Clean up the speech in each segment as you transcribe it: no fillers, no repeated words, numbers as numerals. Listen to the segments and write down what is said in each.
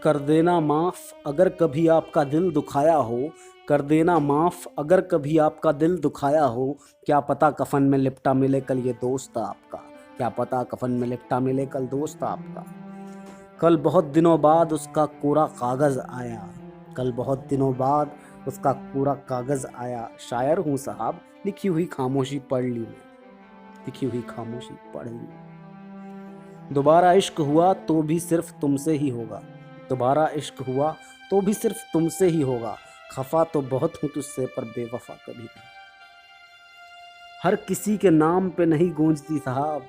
कर देना माफ़ अगर कभी आपका दिल दुखाया हो, कर देना माफ़ अगर कभी आपका दिल दुखाया हो। क्या पता कफन में लिपटा मिले कल ये दोस्त आपका, क्या पता कफन में लिपटा मिले कल दोस्त आपका। कल बहुत दिनों बाद उसका कोरा कागज़ आया, कल बहुत दिनों बाद उसका कोरा कागज़ आया। शायर हूँ साहब, लिखी हुई खामोशी पढ़ ली मैं, लिखी हुई खामोशी पढ़ ली। दोबारा इश्क हुआ तो भी सिर्फ तुमसे ही होगा, दोबारा इश्क हुआ तो भी सिर्फ तुमसे ही होगा। खफा तो बहुत हूँ तुझसे पर बेवफा कभी नहीं। हर किसी के नाम पे नहीं गूंजती साहब,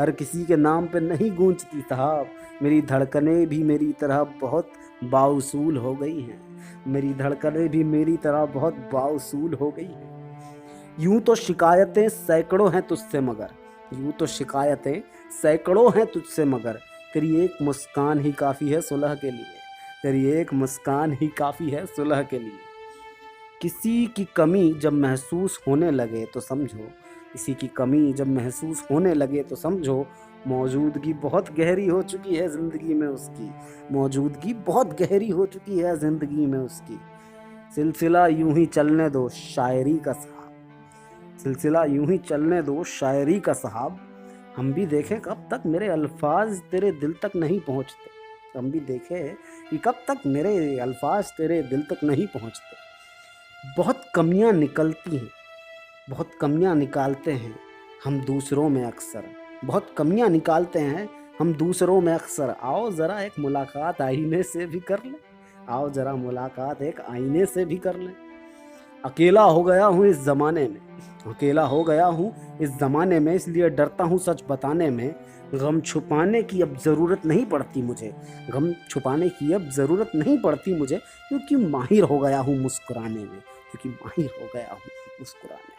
हर किसी के नाम पे नहीं गूंजती साहब। मेरी धड़कनें भी मेरी तरह बहुत बाउसूल हो गई हैं, मेरी धड़कनें भी मेरी तरह बहुत बाउसूल हो गई हैं। यूं तो शिकायतें सैकड़ों हैं तुझसे मगर, यूं तो शिकायतें सैकड़ों हैं तुझसे मगर। तेरी एक मुस्कान ही काफ़ी है सुलह के लिए, तेरी एक मुस्कान ही काफ़ी है सुलह के लिए। किसी की कमी जब महसूस होने लगे तो समझो, किसी की कमी जब महसूस होने लगे तो समझो। मौजूदगी बहुत गहरी हो चुकी है ज़िंदगी में उसकी, मौजूदगी बहुत गहरी हो चुकी है ज़िंदगी में उसकी। सिलसिला यूं ही चलने दो शायरी का साहब, सिलसिला यूं ही चलने दो शायरी का साहब। हम भी देखें कब तक मेरे अल्फाज तेरे दिल तक नहीं पहुंचते, हम भी देखें कि कब तक मेरे अल्फाज तेरे दिल तक नहीं पहुंचते। बहुत कमियां निकलती हैं, बहुत कमियां निकालते हैं हम दूसरों में अक्सर, बहुत कमियां निकालते हैं हम दूसरों में अक्सर। आओ ज़रा एक मुलाकात आईने से भी कर लें, आओ ज़रा मुलाकात एक आईने से भी कर लें। अकेला हो गया हूँ इस ज़माने में, अकेला हो गया हूँ इस ज़माने में, इसलिए डरता हूँ सच बताने में। गम छुपाने की अब ज़रूरत नहीं पड़ती मुझे, गम छुपाने की अब ज़रूरत नहीं पड़ती मुझे, क्योंकि माहिर हो गया हूँ मुस्कुराने में, क्योंकि माहिर हो गया हूँ मुस्कुराने में।